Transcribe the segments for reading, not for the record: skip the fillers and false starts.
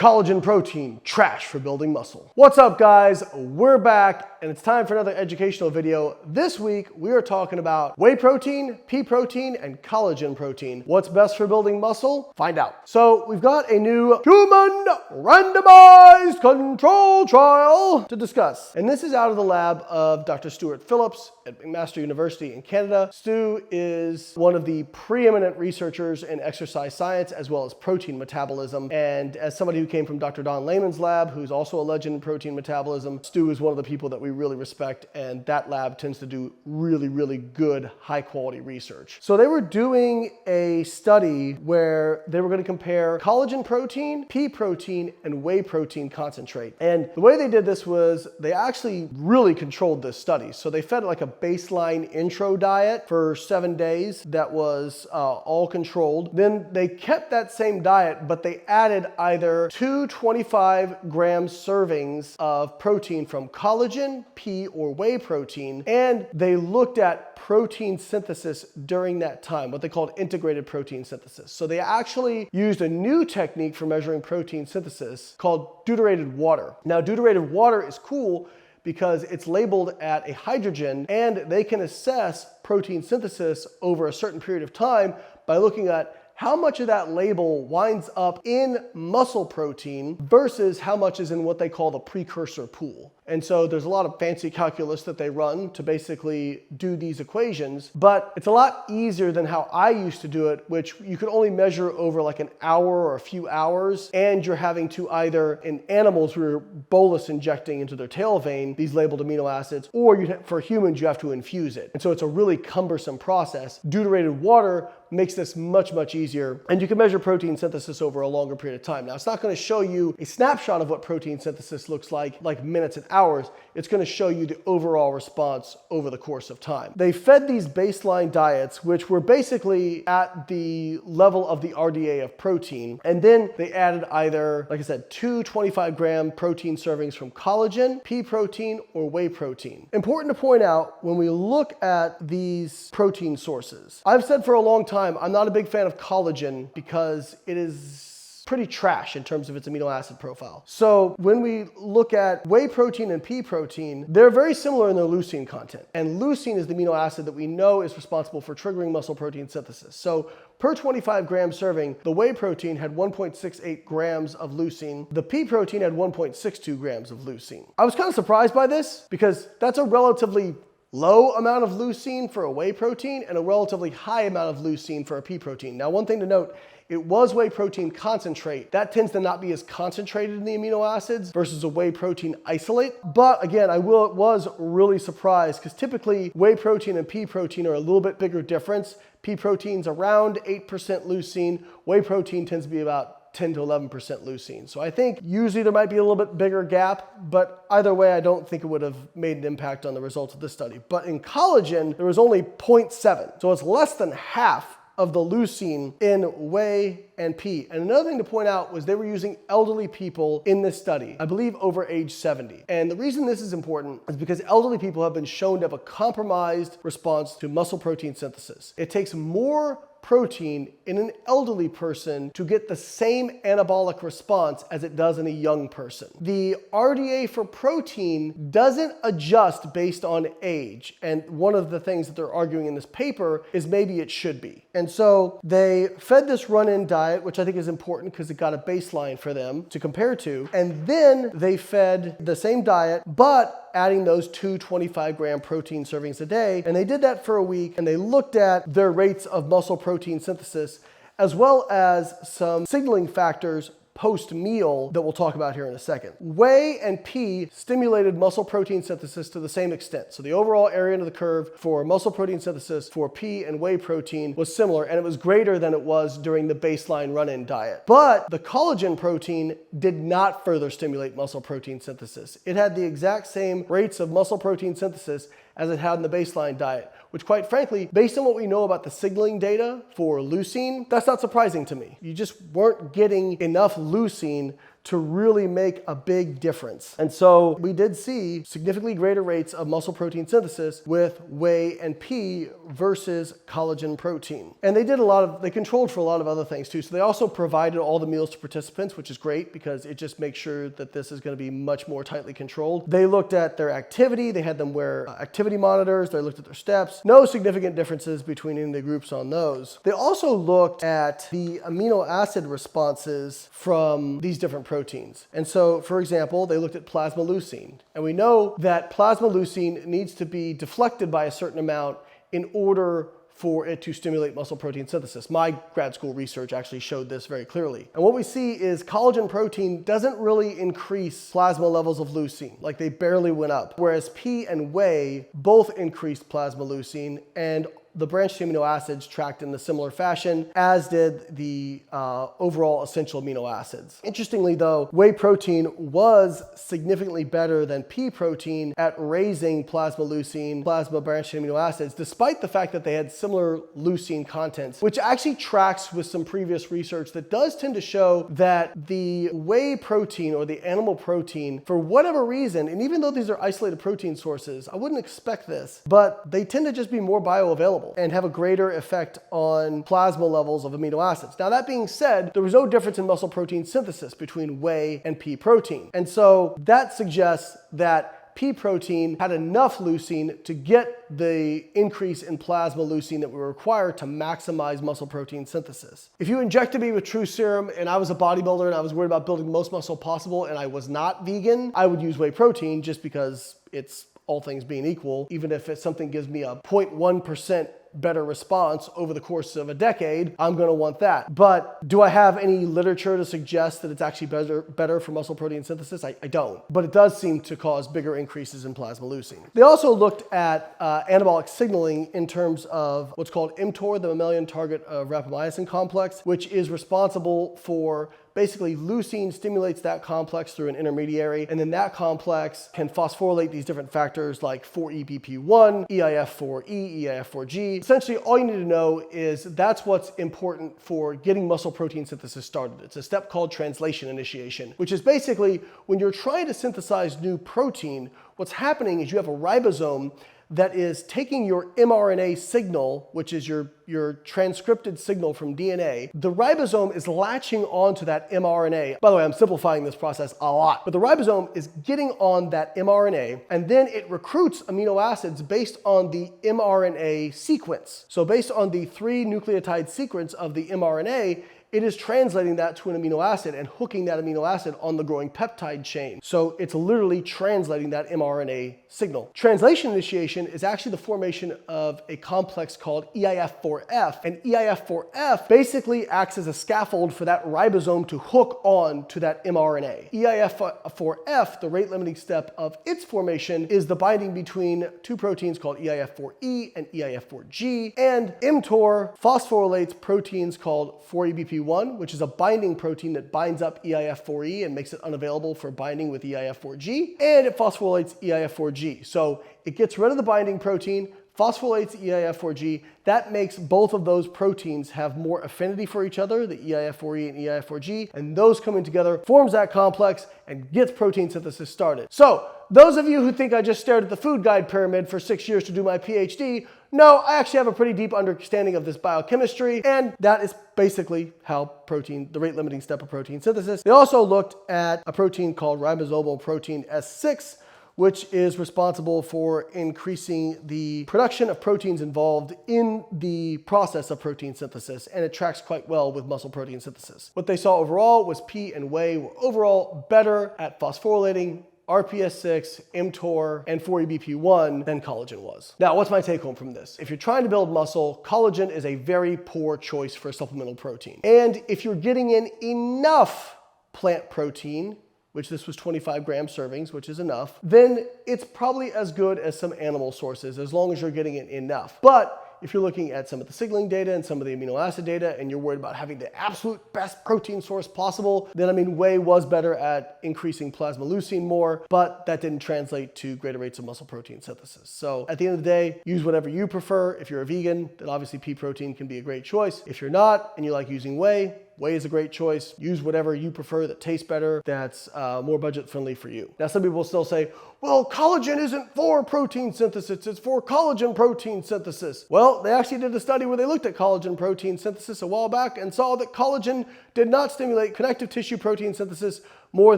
Collagen protein, trash for building muscle. What's up guys? We're back and it's time for another educational video. This week we are talking about whey protein, pea protein, and collagen protein. What's best for building muscle? Find out. So we've got a new human randomized control trial to discuss. And this is out of the lab of Dr. Stuart Phillips at McMaster University in Canada. Stu is one of the preeminent researchers in exercise science as well as protein metabolism. And as somebody who came from Dr. Don Layman's lab, who's also a legend in protein metabolism, Stu is one of the people that we really respect, and that lab tends to do really good, high quality research. So they were doing a study where they were going to compare collagen protein, pea protein, and whey protein concentrate. And the way they did this was they actually really controlled this study. So they fed like a baseline intro diet for 7 days that was all controlled. Then they kept that same diet, but they added either 2 25-gram servings of protein from collagen, pea, or whey protein, and they looked at protein synthesis during that time, what they called integrated protein synthesis. So they actually used a new technique for measuring protein synthesis called deuterated water. Now, deuterated water is cool because it's labeled at a hydrogen, and they can assess protein synthesis over a certain period of time by looking at how much of that label winds up in muscle protein versus how much is in what they call the precursor pool. And so there's a lot of fancy calculus that they run to basically do these equations, but it's a lot easier than how I used to do it, which you could only measure over like an hour or a few hours, and you're having to either, in animals, we were bolus injecting into their tail vein these labeled amino acids, or for humans, you have to infuse it. And so it's a really cumbersome process. Deuterated water makes this much easier, and you can measure protein synthesis over a longer period of time. Now, it's not going to show you a snapshot of what protein synthesis looks like minutes and hours. It's going to show you the overall response over the course of time. They fed these baseline diets, which were basically at the level of the RDA of protein, and then they added either, like I said, 2 25-gram protein servings from collagen, pea protein, or whey protein. Important to point out, when we look at these protein sources, I've said for a long time, I'm not a big fan of collagen because it is pretty trash in terms of its amino acid profile. So when we look at whey protein and pea protein, they're very similar in their leucine content. And leucine is the amino acid that we know is responsible for triggering muscle protein synthesis. So per 25-gram serving, the whey protein had 1.68 grams of leucine. The pea protein had 1.62 grams of leucine. I was kind of surprised by this because that's a relatively low amount of leucine for a whey protein and a relatively high amount of leucine for a pea protein. Now, one thing to note, it was whey protein concentrate. That tends to not be as concentrated in the amino acids versus a whey protein isolate. But again, I was really surprised because typically whey protein and pea protein are a little bit bigger difference. Pea protein's around 8% leucine. Whey protein tends to be about 10 to 11% leucine. So I think usually there might be a little bit bigger gap, but either way, I don't think it would have made an impact on the results of this study. But in collagen, there was only 0.7. So it's less than half of the leucine in whey and pea. And another thing to point out was they were using elderly people in this study, I believe over age 70. And the reason this is important is because elderly people have been shown to have a compromised response to muscle protein synthesis. It takes more protein in an elderly person to get the same anabolic response as it does in a young person. The RDA for protein doesn't adjust based on age. And one of the things that they're arguing in this paper is maybe it should be. And so they fed this run-in diet, which I think is important because it got a baseline for them to compare to. And then they fed the same diet, but adding those 2 25-gram protein servings a day. And they did that for a week, and they looked at their rates of muscle protein synthesis, as well as some signaling factors post-meal that we'll talk about here in a second. Whey and pea stimulated muscle protein synthesis to the same extent. So the overall area under the curve for muscle protein synthesis for pea and whey protein was similar, and it was greater than it was during the baseline run-in diet. But the collagen protein did not further stimulate muscle protein synthesis. It had the exact same rates of muscle protein synthesis as it had in the baseline diet, which quite frankly, based on what we know about the signaling data for leucine, that's not surprising to me. You just weren't getting enough leucine to really make a big difference. And so we did see significantly greater rates of muscle protein synthesis with whey and pea versus collagen protein. And they controlled for a lot of other things too. So they also provided all the meals to participants, which is great because it just makes sure that this is going to be much more tightly controlled. They looked at their activity. They had them wear activity monitors. They looked at their steps. No significant differences between any of the groups on those. They also looked at the amino acid responses from these different proteins. And so, for example, they looked at plasma leucine. And we know that plasma leucine needs to be deflected by a certain amount in order for it to stimulate muscle protein synthesis. My grad school research actually showed this very clearly. And what we see is collagen protein doesn't really increase plasma levels of leucine, like they barely went up, whereas pea and whey both increased plasma leucine, and the branched amino acids tracked in a similar fashion, as did the overall essential amino acids. Interestingly though, whey protein was significantly better than pea protein at raising plasma leucine, plasma branched amino acids, despite the fact that they had similar leucine contents, which actually tracks with some previous research that does tend to show that the whey protein or the animal protein, for whatever reason, and even though these are isolated protein sources, I wouldn't expect this, but they tend to just be more bioavailable and have a greater effect on plasma levels of amino acids. Now that being said, there was no difference in muscle protein synthesis between whey and pea protein. And so that suggests that pea protein had enough leucine to get the increase in plasma leucine that we require to maximize muscle protein synthesis. If you injected me with true serum and I was a bodybuilder and I was worried about building the most muscle possible and I was not vegan, I would use whey protein just because it's all things being equal. Even if something gives me a 0.1% better response over the course of a decade, I'm going to want that. But do I have any literature to suggest that it's actually better for muscle protein synthesis? I don't. But it does seem to cause bigger increases in plasma leucine. They also looked at anabolic signaling in terms of what's called mTOR, the mammalian target of rapamycin complex, which is responsible for basically leucine stimulates that complex through an intermediary, and then that complex can phosphorylate these different factors like 4-EBP1, EIF4E, EIF4G. Essentially, all you need to know is that's what's important for getting muscle protein synthesis started. It's a step called translation initiation, which is basically when you're trying to synthesize new protein, what's happening is you have a ribosome that is taking your mRNA signal, which is your transcripted signal from DNA. The ribosome is latching onto that mRNA. By the way, I'm simplifying this process a lot, but the ribosome is getting on that mRNA, and then it recruits amino acids based on the mRNA sequence. So based on the 3 nucleotide sequence of the mRNA, it is translating that to an amino acid and hooking that amino acid on the growing peptide chain. So it's literally translating that mRNA signal. Translation initiation is actually the formation of a complex called EIF4F, and EIF4F basically acts as a scaffold for that ribosome to hook on to that mRNA. EIF4F, the rate-limiting step of its formation, is the binding between 2 proteins called EIF4E and EIF4G, and mTOR phosphorylates proteins called 4-EBP1, which is a binding protein that binds up EIF4E and makes it unavailable for binding with EIF4G, and it phosphorylates EIF4G. So it gets rid of the binding protein, phosphorylates EIF4G. That makes both of those proteins have more affinity for each other, the EIF4E and EIF4G, and those coming together forms that complex and gets protein synthesis started. So those of you who think I just stared at the food guide pyramid for 6 years to do my PhD, no, I actually have a pretty deep understanding of this biochemistry, and that is basically how protein, the rate-limiting step of protein synthesis. They also looked at a protein called ribosomal protein S6, which is responsible for increasing the production of proteins involved in the process of protein synthesis, and it tracks quite well with muscle protein synthesis. What they saw overall was pea and whey were overall better at phosphorylating RPS6, mTOR, and 4-EBP1 than collagen was. Now, what's my take home from this? If you're trying to build muscle, collagen is a very poor choice for a supplemental protein. And if you're getting in enough plant protein, which this was 25 gram servings, which is enough, then it's probably as good as some animal sources as long as you're getting it enough. But if you're looking at some of the signaling data and some of the amino acid data and you're worried about having the absolute best protein source possible, then whey was better at increasing plasma leucine more, but that didn't translate to greater rates of muscle protein synthesis. So at the end of the day, use whatever you prefer. If you're a vegan, then obviously pea protein can be a great choice. If you're not and you like using whey, whey is a great choice. Use whatever you prefer that tastes better, that's more budget friendly for you. Now, some people will still say, well, collagen isn't for protein synthesis, it's for collagen protein synthesis. Well, they actually did a study where they looked at collagen protein synthesis a while back and saw that collagen did not stimulate connective tissue protein synthesis more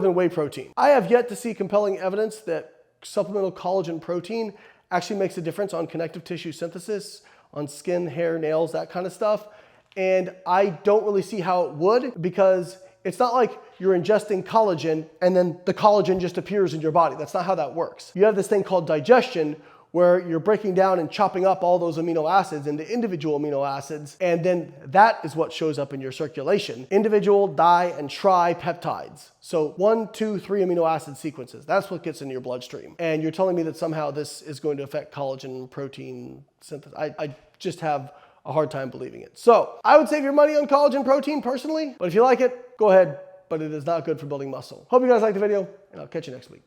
than whey protein. I have yet to see compelling evidence that supplemental collagen protein actually makes a difference on connective tissue synthesis, on skin, hair, nails, that kind of stuff. And I don't really see how it would, because it's not like you're ingesting collagen and then the collagen just appears in your body. That's not how that works. You have this thing called digestion, where you're breaking down and chopping up all those amino acids into individual amino acids, and then that is what shows up in your circulation. Individual, di, and tripeptides. So 1, 2, 3 amino acid sequences. That's what gets into your bloodstream. And you're telling me that somehow this is going to affect collagen protein synthesis. I just have a hard time believing it. So I would save your money on collagen protein personally, but if you like it, go ahead, but it is not good for building muscle. Hope you guys liked the video, and I'll catch you next week.